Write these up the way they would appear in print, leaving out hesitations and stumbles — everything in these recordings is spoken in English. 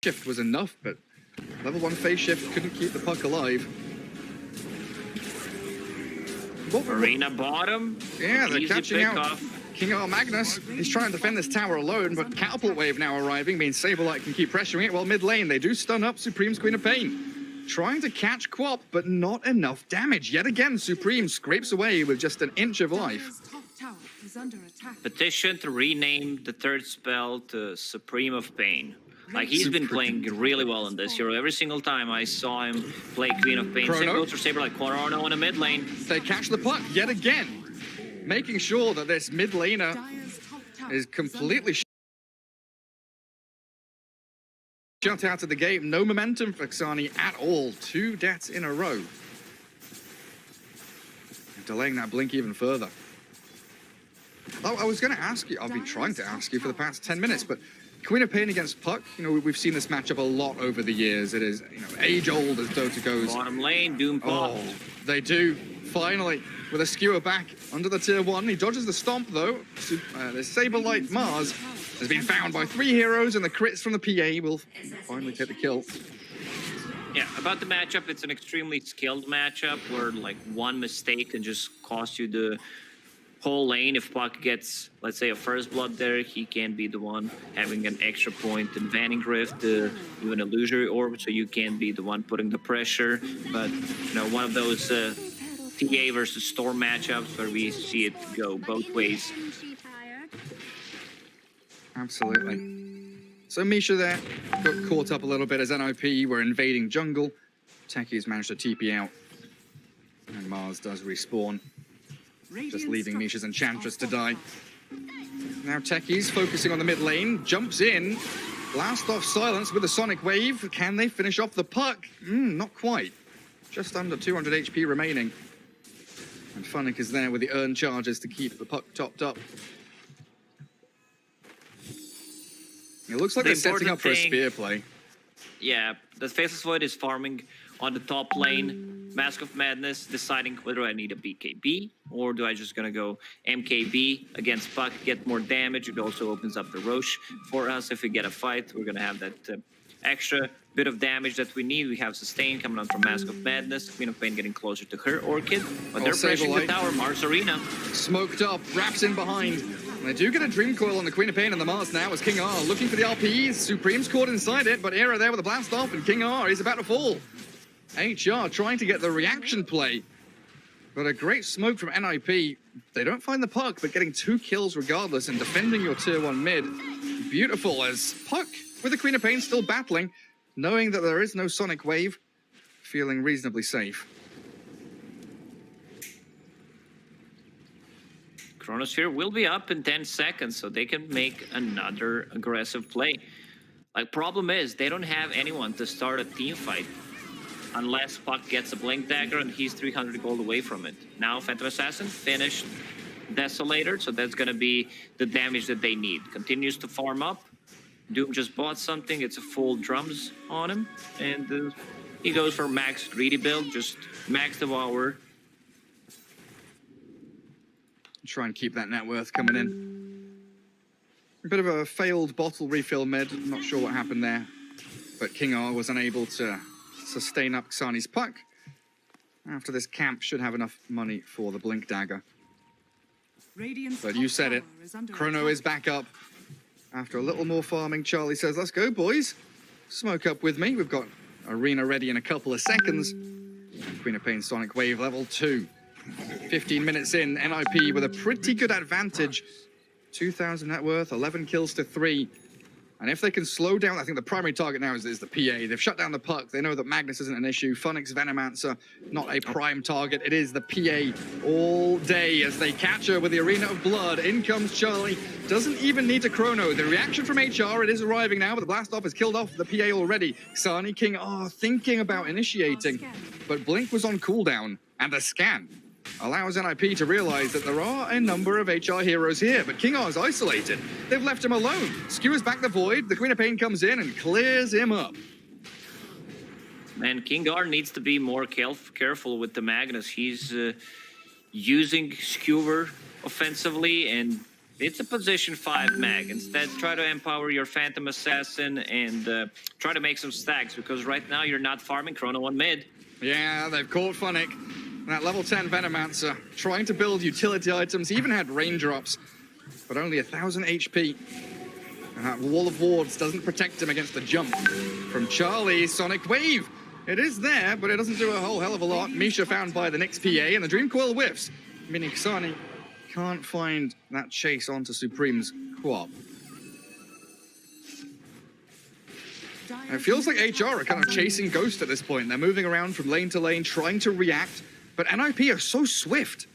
shift was enough, but level 1 phase shift couldn't keep the puck alive. Arena bottom. Yeah, they're Easy catching out off. King R Magnus. He's trying to defend this tower alone, but Catapult Wave now arriving means Saberlight can keep pressuring it. While mid lane, they do stun up Supreme's Queen of Pain. Trying to catch Quap, but not enough damage. Yet again, Supreme scrapes away with just an inch of life. Petition to rename the third spell to Supreme of Pain. Like, he's been playing really well in this hero. Every single time I saw him play Queen of Pain, same goes for Saberlight. Chrono in the mid lane. They catch the puck yet again, making sure that this mid laner is completely shut out of the game. No momentum for Xani at all. 2 deaths in a row. Delaying that blink even further. Oh, I was going to ask you, I've been trying to ask you for the past 10 minutes, but Queen of Pain against Puck, you know, we've seen this matchup a lot over the years. It is, you know, age-old as Dota goes. Bottom lane, Doom pop. Oh, they do, finally, with a skewer back under the tier 1. He dodges the stomp, though. The Saberlight Mars has been found by 3 heroes, and the crits from the PA will finally take the kill. Yeah, about the matchup, it's an extremely skilled matchup where, like, one mistake can just cost you the whole lane. If Puck gets, let's say, a first blood there, he can be the one having an extra point in Vanning Rift, even illusory orb, so you can be the one putting the pressure. But, you know, one of those TA versus Storm matchups where we see it go both ways. Absolutely. So Misha there got caught up a little bit as NIP were invading jungle. Techies managed to TP out, and Mars does respawn, just leaving Misha's Enchantress to die. Now Techies focusing on the mid lane, jumps in, blast off Silence with a Sonic Wave. Can they finish off the puck? Not quite. Just under 200 HP remaining. And Funnick is there with the earn charges to keep the puck topped up. It looks like they're setting up for a spear play. Yeah, the Faceless Void is farming on the top lane. Mask of Madness deciding whether I need a BKB or do I just gonna go MKB against Puck, get more damage. It also opens up the Roche for us. If we get a fight, we're gonna have that extra bit of damage that we need. We have Sustain coming on from Mask of Madness. Queen of Pain getting closer to her Orchid, but they're pressuring the tower. Mars Arena smoked up, wraps in behind. And they do get a Dream Coil on the Queen of Pain and the Mars now as King R looking for the RPs. Supreme's caught inside it, but Era there with a blast off, and King R is about to fall. HR trying to get the reaction play, but a great smoke from NIP. They don't find the puck, but getting 2 kills regardless and defending your tier 1 mid. Beautiful as Puck with the Queen of Pain still battling, knowing that there is no Sonic Wave, feeling reasonably safe. Chronosphere will be up in 10 seconds, so they can make another aggressive play. Like, problem is, they don't have anyone to start a team fight. Unless Puck gets a Blink Dagger and he's 300 gold away from it. Now Phantom Assassin finished Desolator, so that's gonna be the damage that they need. Continues to farm up. Doom just bought something, it's a full drums on him. And he goes for max greedy build, just max Devour. Try and keep that net worth coming in. A bit of a failed bottle refill mid, not sure what happened there. But King R was unable to sustain up Xani's puck. After this camp should have enough money for the Blink Dagger. But you said it, Chrono is back up. After a little more farming, Charlie says, let's go boys. Smoke up with me. We've got Arena ready in a couple of seconds. Queen of Pain Sonic Wave level 2. 15 minutes in, NIP with a pretty good advantage. 2,000 net worth, 11 kills to 3. And if they can slow down, I think the primary target now is the PA. They've shut down the puck. They know that Magnus isn't an issue. Funnick's Venomancer, not a prime target. It is the PA all day as they catch her with the Arena of Blood. In comes Charlie. Doesn't even need to chrono. The reaction from HR, it is arriving now, but the blast off has killed off the PA already. Xani, King R thinking about initiating, but Blink was on cooldown. And the scan allows NIP to realize that there are a number of HR heroes here, but King R is isolated. They've left him alone. Skewers back the Void, the Queen of Pain comes in and clears him up. Man, King R needs to be more careful with the Magnus. He's using Skewer offensively, and It's a position 5 mag. Instead, try to empower your Phantom Assassin and try to make some stacks, because right now you're not farming Chrono on mid. Yeah, they've caught Funnick. That level 10 Venomancer trying to build utility items. He even had raindrops, but only 1,000 HP. And that wall of wards doesn't protect him against the jump from Charlie. Sonic Wave. It is there, but it doesn't do a whole hell of a lot. Misha found by the Nyx PA, and the Dream Coil whiffs, meaning Kasani can't find that chase onto Supreme's co-op. It feels like HR are kind of chasing Ghost at this point. They're moving around from lane to lane, trying to react, but NIP are so swift.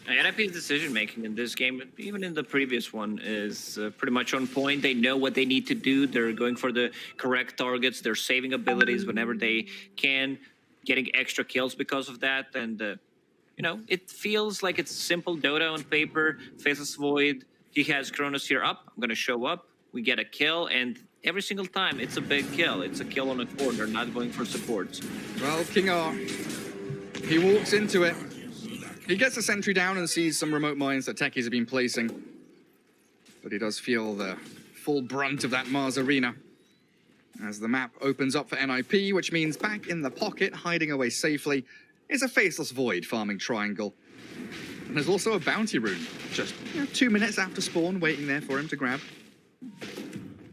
NIP's decision-making in this game, even in the previous one, is pretty much on point. They know what they need to do. They're going for the correct targets. They're saving abilities whenever they can, getting extra kills because of that. And, you know, it feels like it's simple Dota on paper. Faceless Void, he has Kronos here up. I'm going to show up. We get a kill, and every single time it's a big kill. It's a kill on a core. They're not going for supports. Well, King R, he walks into it. He gets a sentry down and sees some remote mines that techies have been placing. But he does feel the full brunt of that Mars arena as the map opens up for NIP, which means back in the pocket, hiding away safely, is a Faceless Void farming Triangle. And there's also a bounty rune, just 2 minutes after spawn, waiting there for him to grab.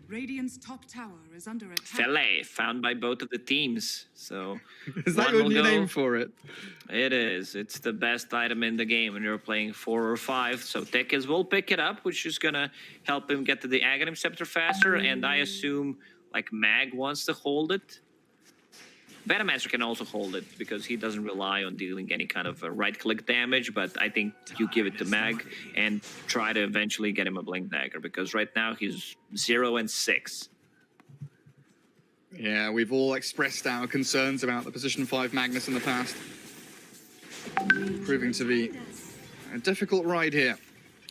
Radiant's top tower is under attack. Fele, found by both of the teams. So Is that your new name for it? It is. It's the best item in the game when you're playing 4 or 5. So Tekis will pick it up, which is gonna help him get to the Aghanim Scepter faster. And I assume like Mag wants to hold it. Venomancer can also hold it because he doesn't rely on dealing any kind of right-click damage, but I think you give it to Mag and try to eventually get him a Blink Dagger, because right now he's 0 and 6. Yeah, we've all expressed our concerns about the position 5 Magnus in the past. Proving to be a difficult ride here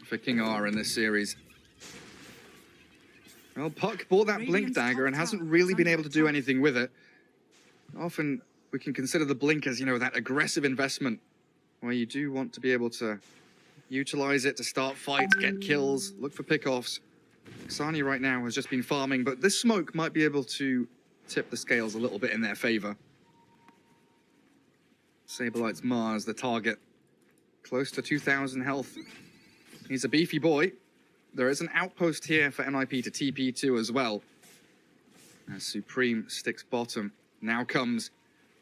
for King R in this series. Well, Puck bought that Blink Dagger and hasn't really been able to do anything with it. Often we can consider the Blink as, that aggressive investment where you do want to be able to utilize it to start fights, get kills, look for pickoffs. Kasani right now has just been farming, but this smoke might be able to tip the scales a little bit in their favor. Saberlight's Mars, the target. Close to 2,000 health. He's a beefy boy. There is an outpost here for NIP to TP to as well. As Supreme sticks bottom. Now comes,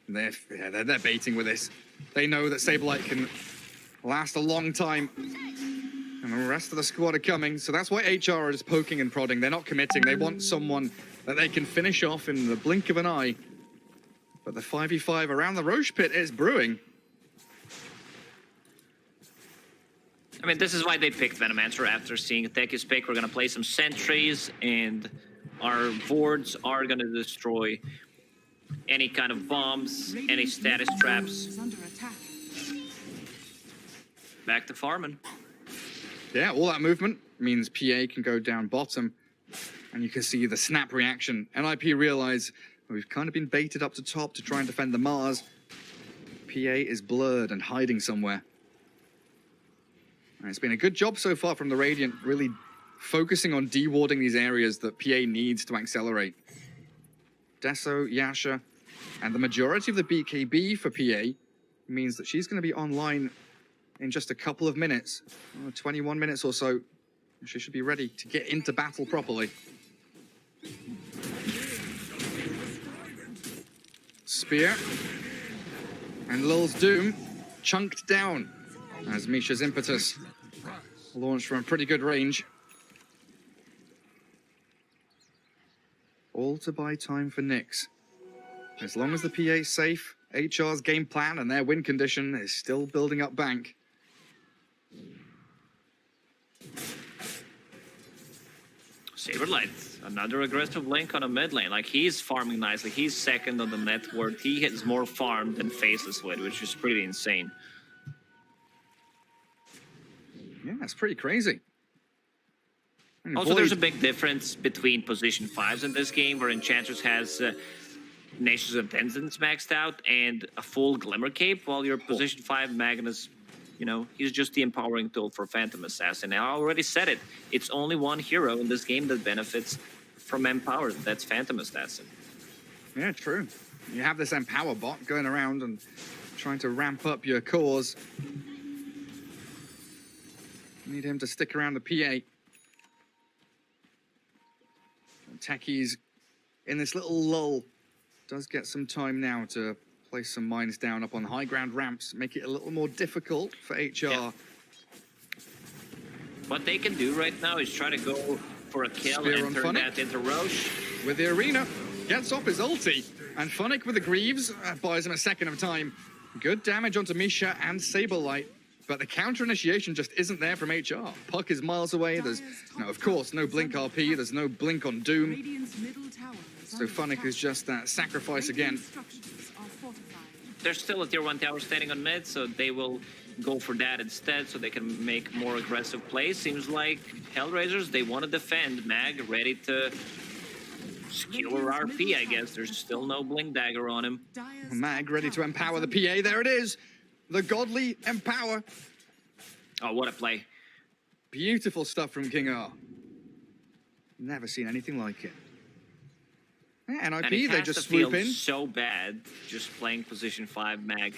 they're baiting with this. They know that Saberlight can last a long time. And the rest of the squad are coming, so that's why HR is poking and prodding. They're not committing. They want someone that they can finish off in the blink of an eye. But the 5v5 around the Roche pit is brewing. I mean, this is why they picked Venomancer after seeing Tekis pick. We're going to play some sentries, and our wards are going to destroy any kind of bombs, any status traps. Back to farming. Yeah, all that movement means PA can go down bottom, and you can see the snap reaction. NIP realize we've kind of been baited up to top to try and defend the Mars. PA is blurred and hiding somewhere. And it's been a good job so far from the Radiant, really focusing on dewarding these areas that PA needs to accelerate. Deso, Yasha, and the majority of the BKB for PA means that she's going to be online in just a couple of minutes, 21 minutes or so. She should be ready to get into battle properly. Spear and Lil's Doom chunked down as Misha's Impetus launched from a pretty good range. All to buy time for Nyx. As long as the PA's safe, HR's game plan and their win condition is still building up bank. Saberlight, another aggressive link on a mid lane. Like, he's farming nicely. He's second on the net worth. He has more farm than Faceless Void, which is pretty insane. Yeah, that's pretty crazy. And Also, Void, there's a big difference between position 5s in this game, where Enchantress has Nations of Tenzins maxed out and a full Glimmer Cape, while your position 5 Magnus You know, he's just the empowering tool for Phantom Assassin. And I already said it. It's only one hero in this game that benefits from Empower. That's Phantom Assassin. Yeah, true. You have this Empower bot going around and trying to ramp up your cause. Need him to stick around the PA. Techies in this little lull does get some time now to place some mines down up on high ground ramps, make it a little more difficult for HR. Yeah. What they can do right now is try to go for a kill Spear and on turn Funnick. that into Roche. With the arena, gets off his ulti, and Funnick with the Greaves buys him a second of time. Good damage onto Misha and Saberlight, but the counter initiation just isn't there from HR. Puck is miles away. There's, of course, no blink RP. There's no blink on Doom. So Funnick is just that sacrifice again. There's still a tier 1 tower standing on mid, so they will go for that instead so they can make more aggressive plays. Seems like HellRaisers, they want to defend. Mag ready to skewer RP, I guess. There's still no blink dagger on him. Mag ready to empower the PA. There it is. The godly empower. Oh, what a play. Beautiful stuff from King R. Never seen anything like it. Yeah, And NIP, it they has just to feel swoop in. so bad just playing position 5 Mag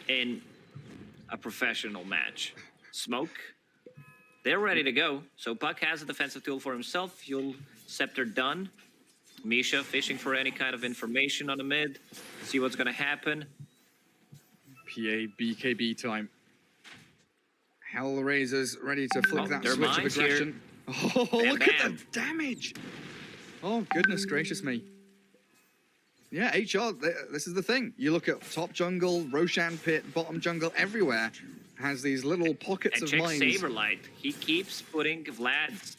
in a professional match. Smoke, they're ready to go. So Puck has a defensive tool for himself. Fuel Scepter done. Misha fishing for any kind of information on the mid. See what's going to happen. PA BKB time. HellRaisers ready to flick that they're switch of mines here. aggression. Oh, Bam, look at bam. the damage. Oh, goodness gracious me. Yeah, HR, this is the thing. You look at top jungle, Roshan pit, bottom jungle, everywhere has these little pockets And of check mines. Saberlight. He keeps putting Vlad's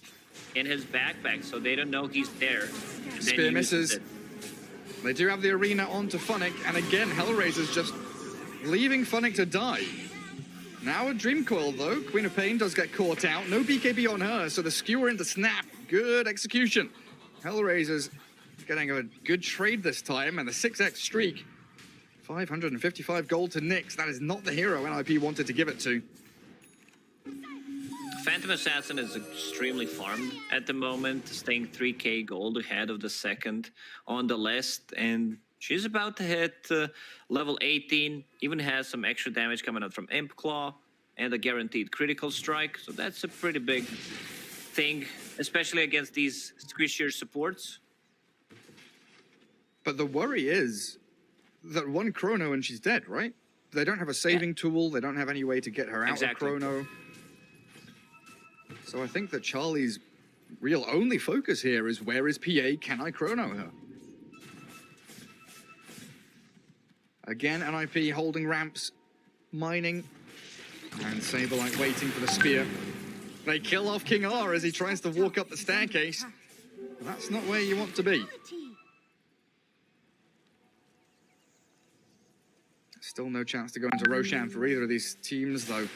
in his backpack so they don't know he's there. And then Spear he uses misses. it. They do have the arena onto Funnick, and again, HellRaisers just leaving Funnick to die. Now a Dream Coil, though. Queen of Pain does get caught out. No BKB on her, so the skewer into Snap. Good execution. HellRaisers getting a good trade this time, and the 6x streak. 555 gold to Nyx. That is not the hero NIP wanted to give it to. Phantom Assassin is extremely farmed at the moment, staying 3k gold ahead of the second on the list, and she's about to hit level 18, even has some extra damage coming out from Imp Claw and a guaranteed critical strike, so that's a pretty big thing, especially against these squishier supports. But the worry is that one Chrono and she's dead, right? They don't have a saving tool. They don't have any way to get her out of Chrono. So I think that Charlie's real only focus here is where is PA? Can I Chrono her? Again, NIP holding ramps, mining, and Saberlight waiting for the spear. They kill off King R as he tries to walk up the staircase. That's not where you want to be. Still no chance to go into Roshan for either of these teams, though.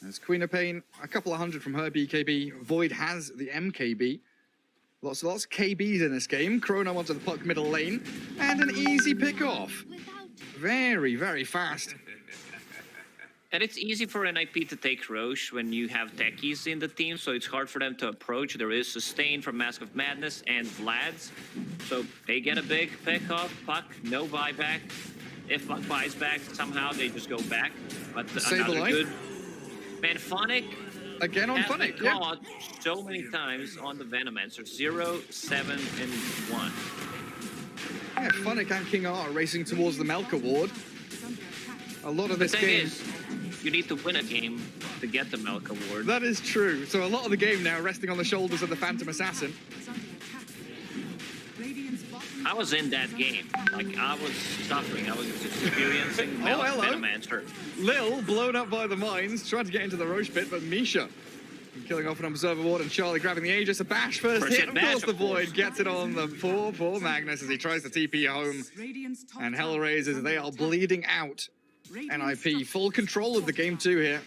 There's Queen of Pain, a couple of hundred from her BKB. Void has the MKB. Lots of KBs in this game. Chrono onto the Puck middle lane. And an easy pick-off. Very, very fast. And it's easy for NIP to take Roche when you have techies in the team, so it's hard for them to approach. There is Sustain from Mask of Madness and Vlad's. So they get a big pick-off. Puck, no buyback. If Puck buys back, somehow they just go back. But another good... Man, Funnick again on Funnick, yeah. Caught so many times on the Venomancer. 0, 7, and 1. Yeah, Funnick and King R are racing towards the Melk Award. A lot of this game... is, you need to win a game to get the Melk Award. That is true. So a lot of the game now resting on the shoulders of the Phantom Assassin. I was in that game. Like, I was suffering. I was experiencing Venomancer. Lil, blown up by the mines, tried to get into the Roche pit, but Misha killing off an Observer Ward and Charlie grabbing the Aegis. A bash first hit. Of course, the Void gets it on the poor Magnus as he tries to TP home. And HellRaisers, they are bleeding out. NIP, full control of the game 2 here.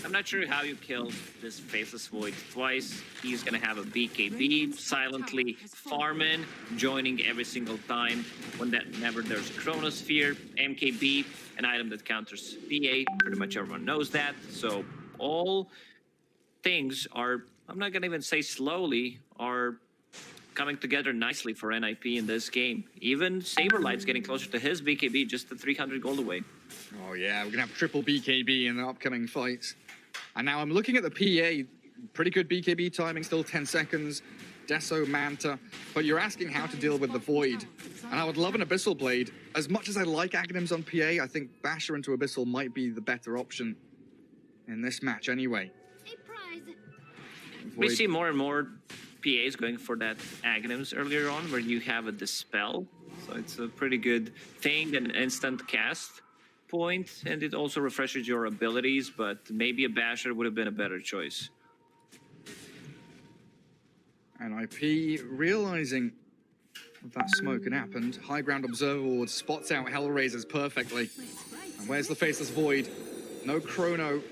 I'm not sure how you kill this Faceless Void twice. He's gonna have a BKB, silently farming, joining every single time whenever there's a Chronosphere, MKB, an item that counters PA. Pretty much everyone knows that. So all things are, I'm not gonna even say slowly, are coming together nicely for NIP in this game. Even Saberlight's getting closer to his BKB, just the 300 gold away. Oh yeah, we're gonna have triple BKB in the upcoming fights. And now I'm looking at the PA, pretty good BKB timing, still 10 seconds. Deso, Manta, but you're asking how to deal with the Void. And I would love an Abyssal Blade. As much as I like Aghanims on PA, I think Basher into Abyssal might be the better option in this match anyway. We see more and more PAs going for that Aghanims earlier on, where you have a Dispel. So it's a pretty good thing, an instant cast point, and it also refreshes your abilities, but maybe a Basher would have been a better choice. NIP realizing that smoke had happened. High ground observer ward spots out HellRaisers perfectly. And where's the Faceless Void? No chrono.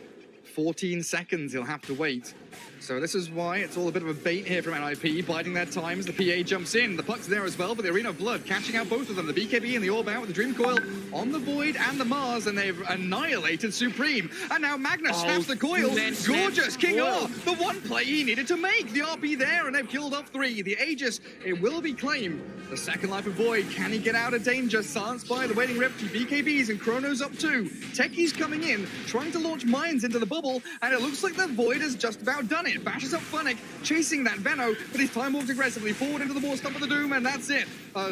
14 seconds he'll have to wait. So this is why it's all a bit of a bait here from NIP, biding their time as the PA jumps in. The puck's there as well, but the Arena of Blood catching out both of them. The BKB and the Orb out with the Dream Coil on the Void and the Mars, and they've annihilated Supreme. And now Magnus snaps the coil. Gorgeous King R, the one play he needed to make. The RP there, and they've killed off 3. The Aegis, it will be claimed. The second life of Void, can he get out of danger? Silenced by the waiting Rip, BKBs and Chronos up 2. Techie's coming in, trying to launch mines into the bubble, and it looks like the Void has just about done it. Bashes up Funnick, chasing that Venno, but he's time walked aggressively forward into the War Stomp of the Doom, and that's it.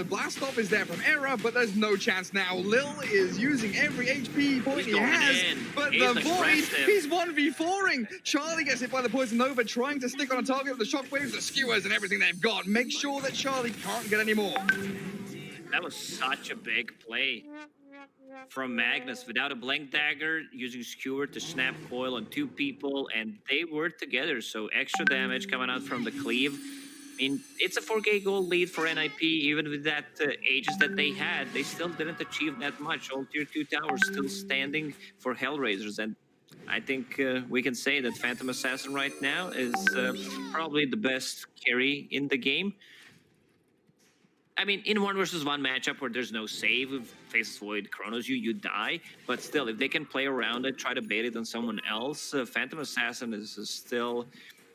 Blast off is there from Era, but there's no chance now. Lil is using every HP point he has, but the Void, he's 1v4ing. Charlie gets hit by the Poison Nova, trying to stick on a target with the shockwaves, the skewers, and everything they've got. Make sure that Charlie can't get any more. That was such a big play from Magnus. Without a Blink Dagger, using Skewer to snap coil on 2 people, and they were together, so extra damage coming out from the cleave. I mean, it's a 4K gold lead for NIP. Even with that Aegis that they had, they still didn't achieve that much. All tier 2 towers still standing for HellRaisers, and I think we can say that Phantom Assassin right now is probably the best carry in the game. I mean, in 1 versus 1 matchup where there's no save, with Faceless Void Chronos you die. But still, if they can play around it, try to bait it on someone else, Phantom Assassin is still,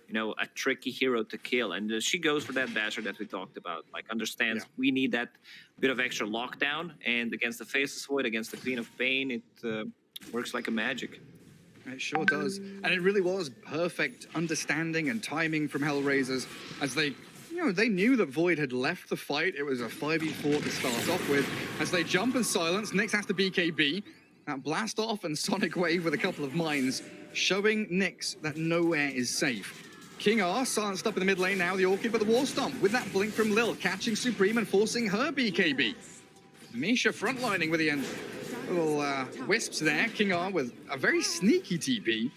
you know, a tricky hero to kill. And she goes for that Basher that we talked about. Like, understands we need that bit of extra lockdown. And against the Faceless Void, against the Queen of Pain, it works like a magic. It sure does. And it really was perfect understanding and timing from HellRaisers as they... You know, they knew that Void had left the fight. It was a 5v4 to start off with. As they jump and silence, Nyx has to BKB. That blast off and Sonic Wave with a couple of mines, showing Nyx that nowhere is safe. King R silenced up in the mid lane now, the Orchid with the War Stomp, with that blink from Lil, catching Supreme and forcing her BKB. Misha frontlining with the little wisps there. King R with a very sneaky TP.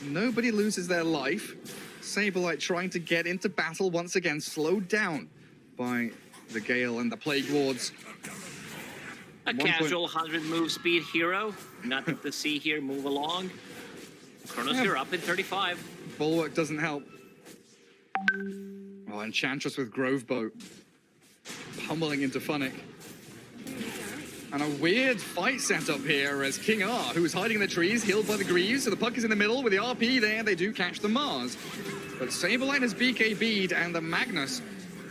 Nobody loses their life. Saberlight trying to get into battle once again, slowed down by the Gale and the Plague Wards. A casual 100 move speed hero. Nothing to see here, move along. Chronos, you're up in 35. Bulwark doesn't help. Oh, Enchantress with Grove Boat. Pummeling into Funnick. And a weird fight setup here as King R, who's hiding in the trees, healed by the Greaves, so the puck is in the middle with the RP there, they do catch the Mars. But Saberlight has BKB'd, and the Magnus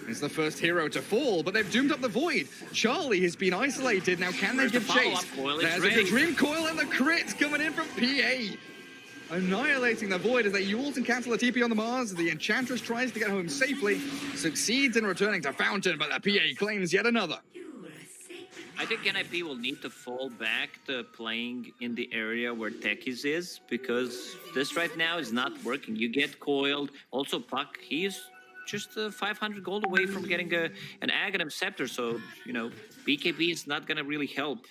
is the first hero to fall, but they've doomed up the Void. Charlie has been isolated, now can they give chase? There's a Dream Coil and the crit coming in from PA. Annihilating the Void as they ult and cancel the TP on the Mars. The Enchantress tries to get home safely, succeeds in returning to Fountain, but the PA claims yet another. I think NIP will need to fall back to playing in the area where Techies is, because this right now is not working. You get coiled. Also, Puck, he's just 500 gold away from getting an Aghanim Scepter, so, you know, BKB is not going to really help.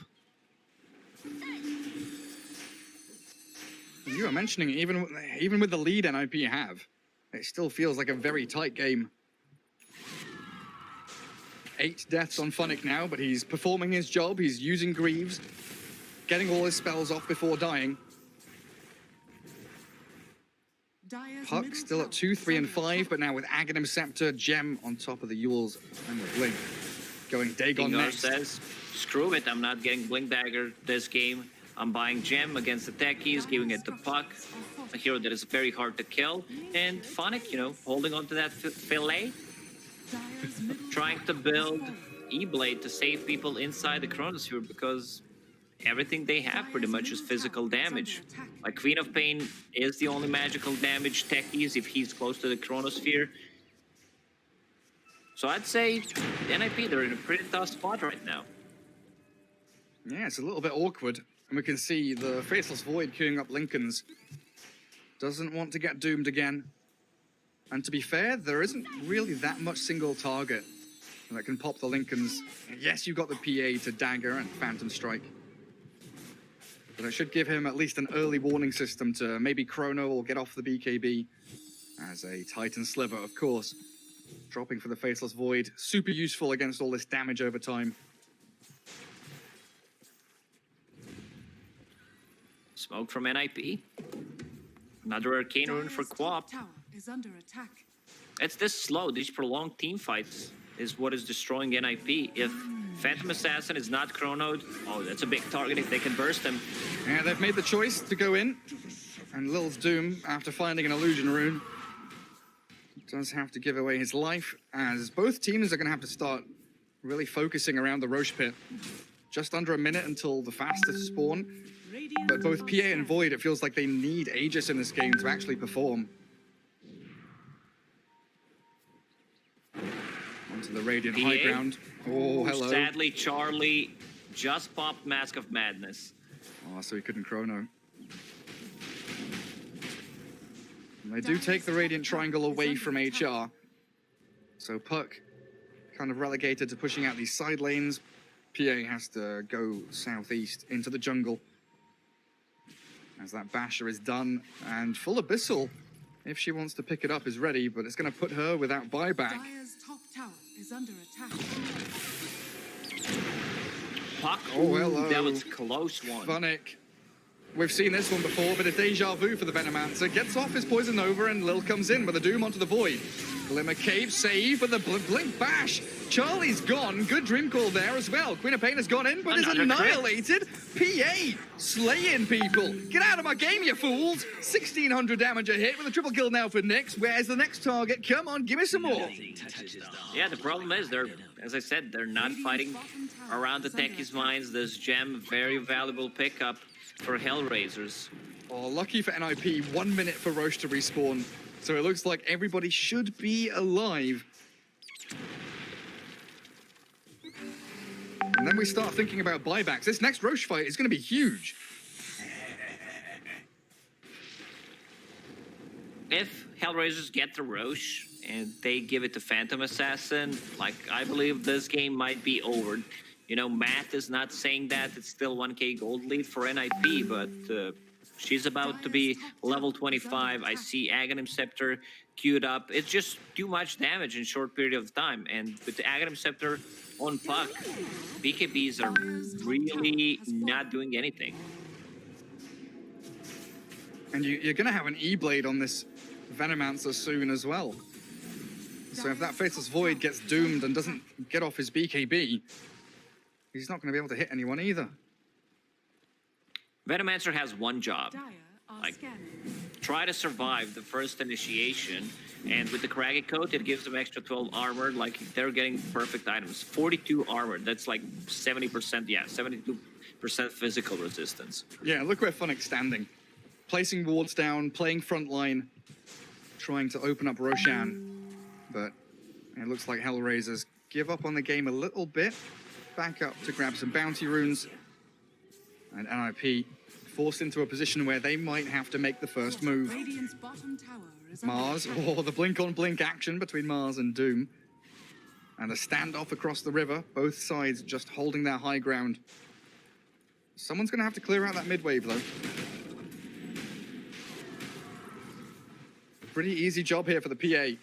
You were mentioning, even with the lead NIP have, it still feels like a very tight game. 8 deaths on Funnick now, but he's performing his job. He's using Greaves, getting all his spells off before dying. Puck still at 2, 3, and 5, but now with Aghanim Scepter, Gem on top of the Yules and the Blink. Going Dagon next. Says, screw it, I'm not getting Blink Dagger this game. I'm buying Gem against the Techies, giving it to Puck, a hero that is very hard to kill. And Phonic, you know, holding on to that fillet, trying to build E-Blade to save people inside the Chronosphere because everything they have pretty much is physical damage. Like Queen of Pain is the only magical damage Techies if he's close to the Chronosphere. So I'd say NIP, they're in a pretty tough spot right now. Yeah, it's a little bit awkward. And we can see the Faceless Void queuing up Lincolns. Doesn't want to get doomed again. And to be fair, there isn't really that much single target that can pop the Lincolns. Yes, you've got the PA to Dagger and Phantom Strike. But it should give him at least an early warning system to maybe Chrono or get off the BKB. As a Titan Sliver, of course. Dropping for the Faceless Void. Super useful against all this damage over time. Smoke from NIP. Another Arcane Rune for Quap. It's this slow. These prolonged team fights is what is destroying NIP. If Phantom Assassin is not chronoed, oh, that's a big target if they can burst him. Yeah, they've made the choice to go in. And Lil's Doom, after finding an Illusion Rune, does have to give away his life, as both teams are going to have to start really focusing around the Roche Pit. Just under a minute until the fastest spawn. But both PA and Void, it feels like they need Aegis in this game to actually perform. Onto the Radiant PA? high ground. Oh, hello. Sadly, Charlie just popped Mask of Madness. Oh, so he couldn't chrono. And they do take the Radiant Triangle away from HR. So Puck kind of relegated to pushing out these side lanes. PA has to go southeast into the jungle. As that Basher is done, and Full Abyssal, if she wants to pick it up, is ready, but it's going to put her without buyback. Dire's top tower is under attack. Puck, Oh, hello. that was a close one. Phonic. We've seen this one before, but a deja vu for the Venomancer. Gets off his Poison Nova, and Lil comes in with a Doom onto the Void. Glimmer Cave save, but the Blink Bash. Charlie's gone. Good Dream Call there as well. Queen of Pain has gone in, but is annihilated. PA slaying people. Get out of my game, you fools. 1600 damage a hit with a triple kill now for Nyx. Where's the next target? Come on, give me some more. Yeah, the problem is they're, as I said, they're not fighting around the Techies' mines. This Gem, very valuable pickup for HellRaisers. Oh, lucky for NIP, 1 minute for Roche to respawn. So it looks like everybody should be alive. And then we start thinking about buybacks. This next Roche fight is going to be huge. If HellRaisers get the Roche and they give it to Phantom Assassin, like, I believe this game might be over. You know, Matt is not saying that. It's still 1k gold lead for NIP, but she's about to be level 25. I see Aghanim Scepter queued up. It's just too much damage in a short period of time. And with the Aghanim Scepter on Puck, BKBs are really not doing anything. And you're going to have an E-Blade on this Venomancer soon as well. So if that Faceless Void gets doomed and doesn't get off his BKB, he's not going to be able to hit anyone either. Venomancer has one job. Like, try to survive the first initiation, and with the Craggy Coat, it gives them extra 12 armor. Like, they're getting perfect items. 42 armor, that's like 70%, yeah, 72% physical resistance. Yeah, look where Phonic's standing. Placing wards down, playing front line, trying to open up Roshan. But it looks like HellRaisers give up on the game a little bit. Back up to grab some bounty runes. And NIP forced into a position where they might have to make the first move. Mars, oh, the blink-on-blink action between Mars and Doom. And a standoff across the river, both sides just holding their high ground. Someone's going to have to clear out that mid-wave, though. Pretty easy job here for the PA.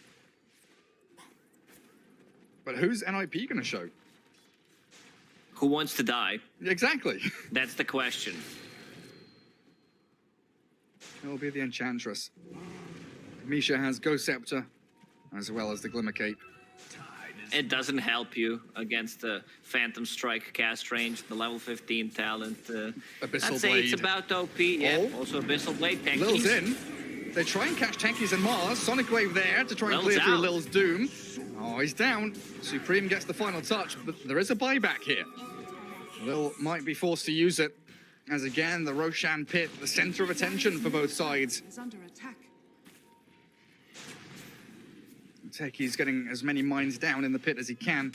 But who's NIP going to show? Who wants to die? Exactly. That's the question. It'll be the Enchantress. Misha has Ghost Scepter, as well as the Glimmer Cape. It doesn't help you against the Phantom Strike cast range, the level 15 talent. Abyssal I'd say it's Blade. about OP. Yeah, Oh. also Abyssal Blade. Lil's Tankies. in. They try and catch Tankies and Mars. Sonic Wave there to try and Lil's clear through out. Lil's Doom. Oh, he's down. Supreme gets the final touch, but there is a buyback here. Lil might be forced to use it, as again, the Roshan pit, the center of attention for both sides. Is under attack. Techi's getting as many mines down in the pit as he can.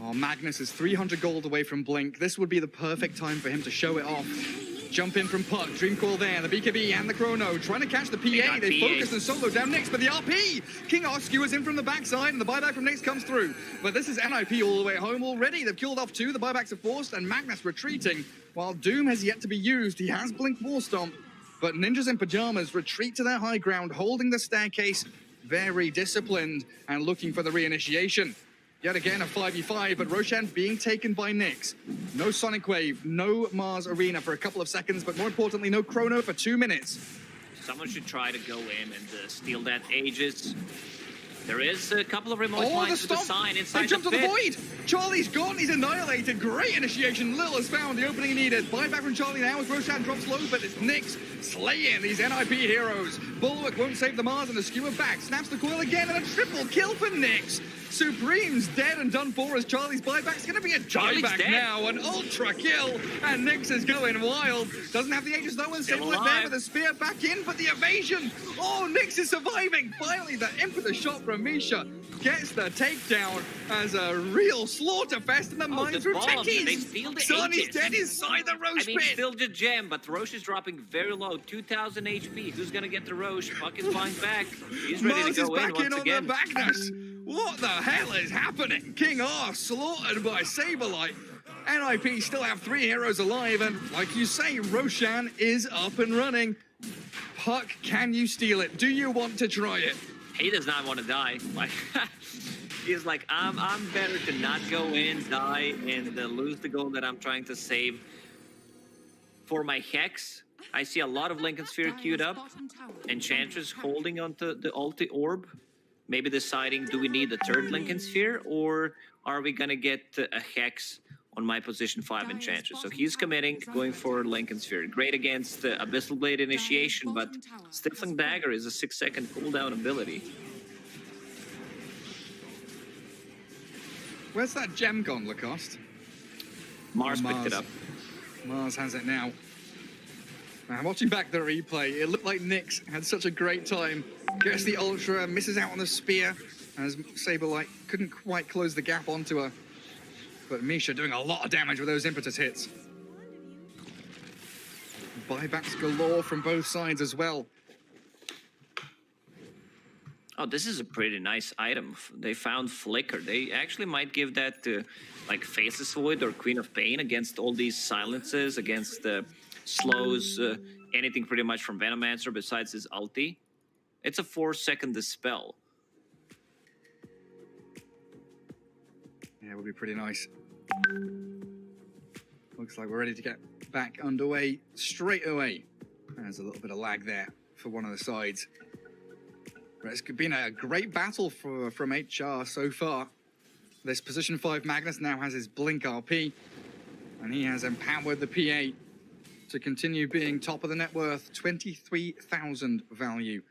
Oh, Magnus is 300 gold away from Blink. This would be the perfect time for him to show it off. Jump in from Puck, Dreamcoil there, the BKB and the Chrono, trying to catch the PA. They focus and solo down Nyx, but the RP! King R skewers in from the backside, and the buyback from Nyx comes through. But this is NIP all the way home already. They've killed off two, the buybacks are forced, and Magnus retreating. While Doom has yet to be used, he has Blink War Stomp. But Ninjas in Pyjamas retreat to their high ground, holding the staircase, very disciplined, and looking for the reinitiation. Yet again, a 5v5, but Roshan being taken by Nyx. No Sonic Wave, no Mars Arena for a couple of seconds, but more importantly, no Chrono for 2 minutes. Someone should try to go in and steal that Aegis. There is a couple of remote Oh, the mines with the stomp! sign They inside jumped the to the pit. void! Charlie's gone, he's annihilated. Great initiation. Lil has found the opening he needed. Buyback from Charlie now as Roshan drops low, but it's Nyx slaying these NIP heroes. Bulwark won't save the Mars and the skewer back. Snaps the coil again and a triple kill for Nyx. Supreme's dead and done for as Charlie's buyback's going to be a buyback dead. now. An ultra kill, and Nyx is going wild. Doesn't have the Aegis though, and Still Sable there alive. with the spear back in, but the evasion. Oh, Nyx is surviving. Finally, the impetus shot from Misha gets the takedown as a real slaughter fest in the mines the from bomb. They Techies. steal the Sonny's Aegis. dead inside the Roche I mean, pit. still the gem, but Roche is dropping very low, 2,000 HP. Who's gonna get the Roche? Puck is flying back. He's ready Mars to is go in back in once on again. the backness. What the hell is happening? King R slaughtered by Saberlight. NIP still have 3 heroes alive, and like you say, Roshan is up and running. Puck, can you steal it? Do you want to try it? He does not want to die. Like he's like, I'm better to not go in, die, and lose the goal that I'm trying to save. For my Hex, I see a lot of Lincoln Sphere queued up. Enchantress holding onto the ulti orb. Maybe deciding, do we need a third Lincoln Sphere, or are we gonna get a Hex on my position 5 Enchantress? So he's committing, going for Lincoln Sphere. Great against the Abyssal Blade initiation, but Stifling Dagger is a 6-second cooldown ability. Where's that gem gone, Lacoste? Mars picked it up. Mars has it now. Now, watching back the replay, it looked like Nyx had such a great time. Gets the Ultra, misses out on the spear, as Saberlight couldn't quite close the gap onto her. But Misha doing a lot of damage with those impetus hits. Buybacks galore from both sides as well. Oh, this is a pretty nice item. They found Flicker. They actually might give that to like Faceless Void or Queen of Pain against all these silences, against the slows, anything pretty much from Venomancer besides his ulti. It's a 4-second dispel. Yeah, it would be pretty nice. Looks like we're ready to get back underway straight away. There's a little bit of lag there for one of the sides. But it's been a great battle from HR so far. This position 5 Magnus now has his Blink RP, and he has empowered the PA to continue being top of the net worth. 23,000 value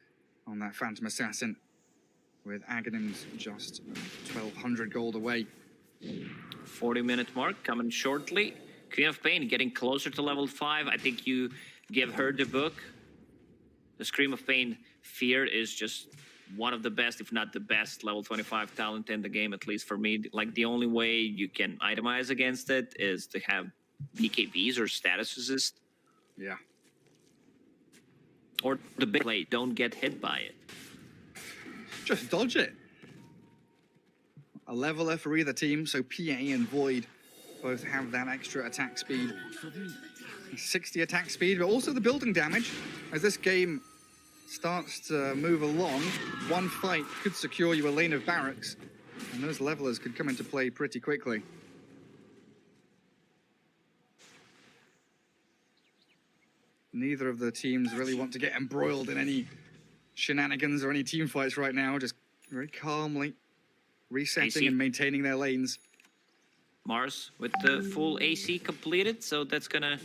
on that Phantom Assassin, with Aghanims just 1,200 gold away. 40-minute mark coming shortly. Queen of Pain getting closer to level 5. I think you give her the book. The Scream of Pain Fear is just one of the best, if not the best, level 25 talent in the game, at least for me. Like, the only way you can itemize against it is to have BKBs or status resist. Yeah. Or the big play, don't get hit by it. Just dodge it. A leveler for either team, so PA and Void both have that extra attack speed. 60 attack speed, but also the building damage. As this game starts to move along, one fight could secure you a lane of barracks, and those levelers could come into play pretty quickly. Neither of the teams really want to get embroiled in any shenanigans or any team fights right now. Just very calmly resetting and maintaining their lanes. Mars with the full AC completed, so that's gonna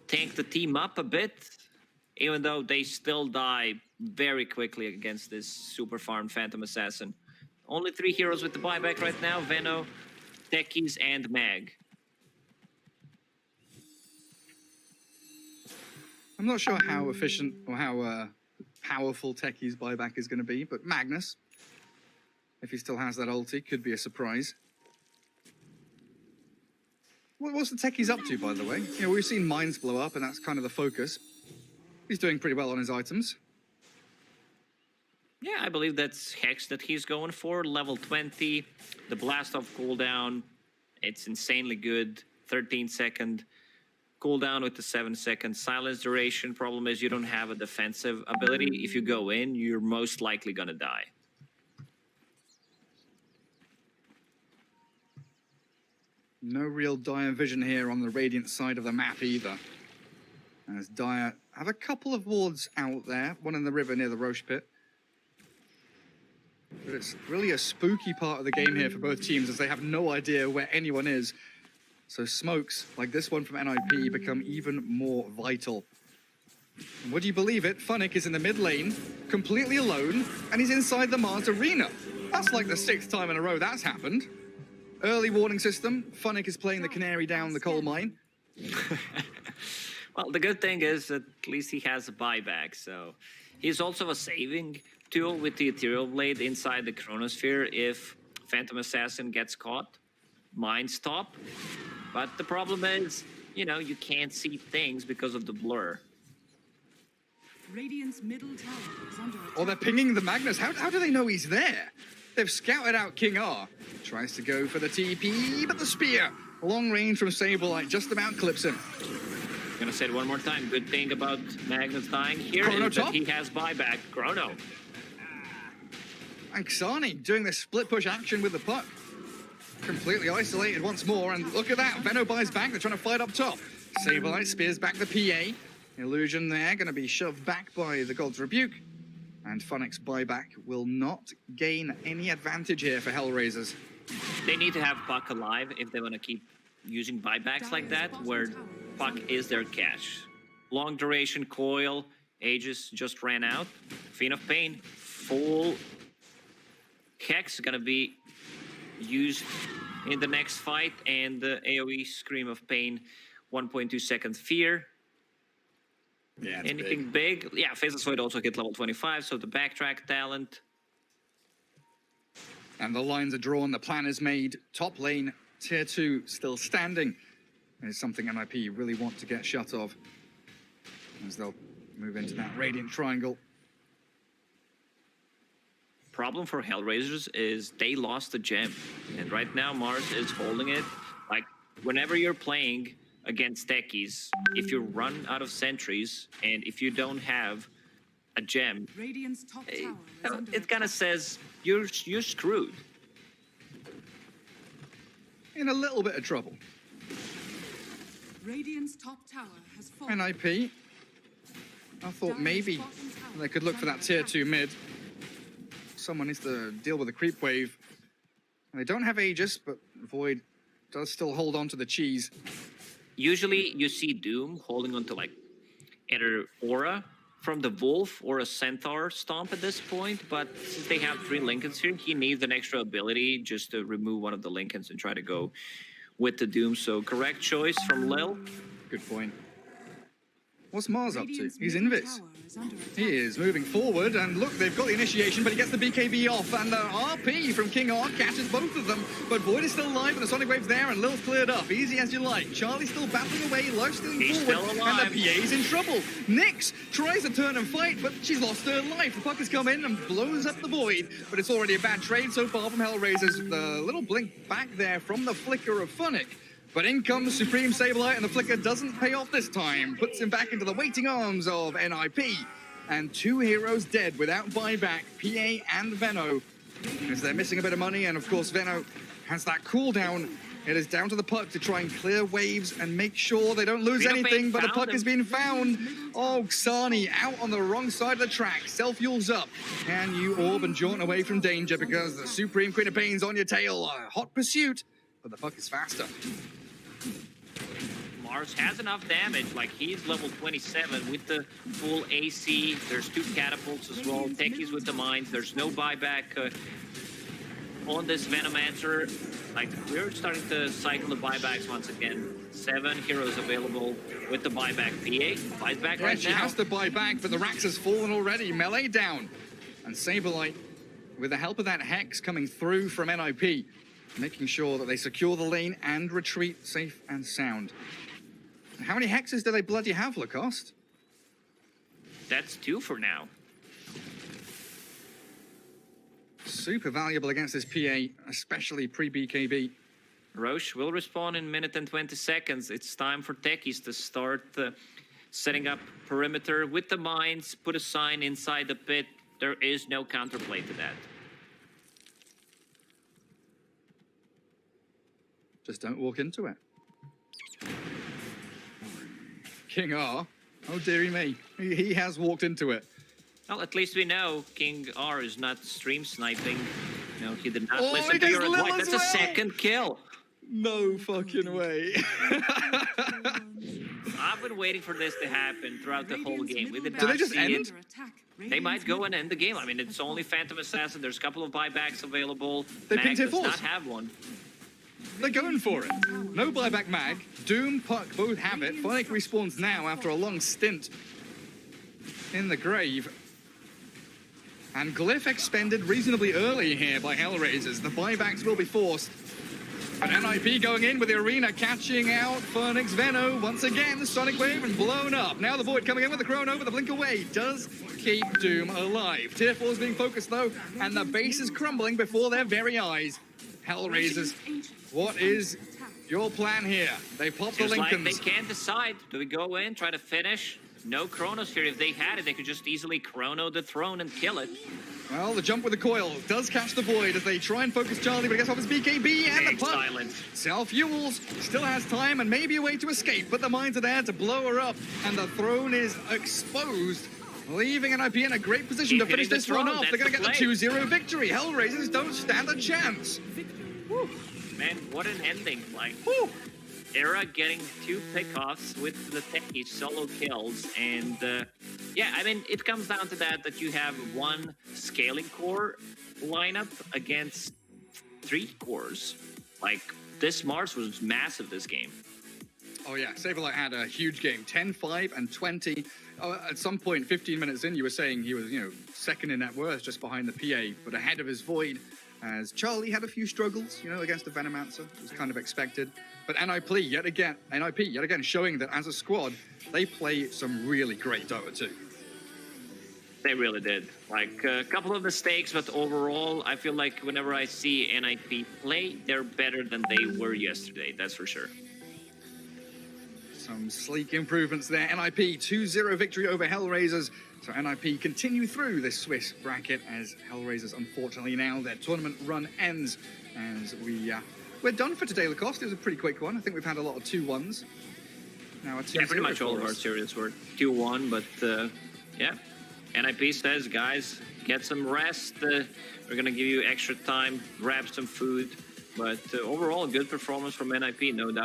tank the team up a bit, even though they still die very quickly against this super farmed Phantom Assassin. Only 3 heroes with the buyback right now: Veno, Techies, and Mag. I'm not sure how efficient or how powerful Techies buyback is going to be, but Magnus, if he still has that ulti, could be a surprise. What's the Techies up to, by the way? You know, we've seen mines blow up, and that's kind of the focus. He's doing pretty well on his items. Yeah, I believe that's Hex that he's going for. Level 20, the blast off cooldown, it's insanely good. 13-second cooldown with the 7-second silence duration. Problem is you don't have a defensive ability. If you go in, you're most likely gonna die. No real Dire vision here on the Radiant side of the map either. As Dire have a couple of wards out there, one in the river near the Roche pit. But it's really a spooky part of the game here for both teams, as they have no idea where anyone is. So smokes like this one from NIP become even more vital. And would you believe it? Funnick is in the mid lane, completely alone, and he's inside the Mars arena. That's like the 6th time in a row that's happened. Early warning system. Funnick is playing the canary down the coal mine. Well, the good thing is that at least he has a buyback, so he's also a saving tool with the Ethereal Blade inside the Chronosphere if Phantom Assassin gets caught. Mine stop. But the problem is, you know, you can't see things because of the blur. Radiant's middle tower is under attack. Oh, they're pinging the Magnus. How do they know he's there? They've scouted out King R. Tries to go for the TP, but the spear. Long range from Sableye just about clips him. Gonna say it one more time. Good thing about Magnus dying here Chrono is that top. he has buyback. Chrono. And Xani doing this split push action with the puck. Completely isolated once more, and look at that. Veno buys back. They're trying to fight up top. Sableye spears back the PA. Illusion there, going to be shoved back by the God's Rebuke. And Funnick's buyback will not gain any advantage here for HellRaisers. They need to have Puck alive if they want to keep using buybacks like that, where Puck is their cash. Long duration coil, Aegis just ran out. Fiend of Pain, full Hex gonna be used in the next fight, and the AoE Scream of Pain, 1.2 seconds Fear. Yeah, Anything big? Yeah, Faceless Void also hit level 25, so the backtrack talent. And the lines are drawn, the plan is made. Top lane, tier 2 still standing. It's something NIP really want to get shut of, as they'll move into that Radiant Triangle. Problem for HellRaisers is they lost the gem, and right now Mars is holding it. Like, whenever you're playing against techies, if you run out of sentries and if you don't have a gem, Radiant's top tower is under it kind of attack. says you're screwed. In a little bit of trouble. Radiant's top tower has fallen. NIP, I thought maybe they could look for that tier 2 mid. Someone needs to deal with the creep wave. They don't have Aegis, but Void does still hold on to the cheese. Usually you see Doom holding onto like either Aura from the Wolf or a Centaur Stomp at this point, but since they have 3 Lincolns here, he needs an extra ability just to remove one of the Lincolns and try to go with the Doom. So correct choice from Lil. Good point. What's Mars up to? Radiant's He's middle Invis. tower is under attack. He is moving forward, and look, they've got the initiation, but he gets the BKB off, and the RP from King R catches both of them, but Void is still alive, and the Sonic Wave's there, and Lil's cleared up, easy as you like. Charlie's still battling away, Life stealing He's forward, still alive. and the PA's in trouble. Nyx tries to turn and fight, but she's lost her life. The puck has come in and blows up the Void, but it's already a bad trade so far from HellRaisers. The little blink back there from the flicker of Funnick. But in comes Supreme Sableye, and the flicker doesn't pay off this time. Puts him back into the waiting arms of NIP. And 2 heroes dead without buyback, PA and Veno. As they're missing a bit of money, and of course Veno has that cooldown It is down to the puck to try and clear waves and make sure they don't lose anything, but the puck has been found. Oh, Xani out on the wrong side of the track. Self-fuels up. Can you orb and jaunt away from danger because the Supreme Queen of Pain's on your tail? A hot pursuit, but the puck is faster. Mars has enough damage, like he's level 27 with the full AC. There's 2 catapults as well. Techies with the mines. There's no buyback on this Venomancer. Like, we're starting to cycle the buybacks once again. 7 heroes available with the buyback. PA buys back right she now. has to buy back, but the Rax has fallen already. Melee down. And Saberlight, with the help of that Hex coming through from NIP, making sure that they secure the lane and retreat safe and sound. How many hexes do they bloody have, Lacoste? That's 2 for now. Super valuable against this PA, especially pre-BKB. Roche will respawn in a minute and 20 seconds. It's time for techies to start setting up perimeter with the mines, put a sign inside the pit. There is no counterplay to that. Just don't walk into it. King R, oh dearie me, he has walked into it. Well, at least we know King R is not stream sniping. No, he did not Oh, listen he to goes your advice. Lil That's as a well. second kill. No fucking way. I've been waiting for this to happen throughout the whole game. We did Do they not just see end? it. They might go and end the game. I mean, it's only Phantom Assassin. There's a couple of buybacks available. They Mag picked does Tier 4s. not have one. They're going for it. No buyback mag. Doom, Puck both have it. Phonic respawns now after a long stint in the grave. And Glyph expended reasonably early here by HellRaisers. The buybacks will be forced. But NIP going in with the arena catching out Phoenix Veno. Once again, the Sonic Wave and blown up. Now the Void coming in with the Chrono, but the Blink away does keep Doom alive. Tier 4 is being focused though, and the base is crumbling before their very eyes. HellRaisers, what is your plan here? They popped the Just like Lincolns. they can't decide. Do we go in, try to finish? No Chronos here. If they had it, they could just easily Chrono the throne and kill it. Well, the jump with the coil does catch the Void as they try and focus Charlie, but it gets off his BKB and the puck. Silent. Self-fuels, still has time and maybe a way to escape, but the mines are there to blow her up, and the throne is exposed, leaving NIP in a great position to finish this run off. They're going to get the 2-0 victory. HellRaisers don't stand a chance. Whew. Man, what an ending. Like, Whew. Era getting 2 pickoffs with the techie solo kills, and yeah, I mean, it comes down to that you have 1 scaling core lineup against 3 cores. Like, this Mars was massive this game. Oh yeah, Saberlight had a huge game, 10-5 and 20. At some point, 15 minutes in, you were saying he was, second in net worth, just behind the PA, but ahead of his Void, as Charlie had a few struggles, against the Venomancer. It was kind of expected. But NIP yet again showing that as a squad, they play some really great Dota 2. They really did. Like, a couple of mistakes, but overall, I feel like whenever I see NIP play, they're better than they were yesterday, that's for sure. Some sleek improvements there. NIP 2-0 victory over HellRaisers. So NIP continue through this Swiss bracket as HellRaisers, unfortunately now their tournament run ends. As we're done for today, Lacoste. It was a pretty quick one. I think we've had a lot of 2-1s. Now a 2-0 Yeah, pretty much for all of our us. series were 2-1, but yeah. NIP says, guys, get some rest. We're going to give you extra time, grab some food. But overall, a good performance from NIP, no doubt.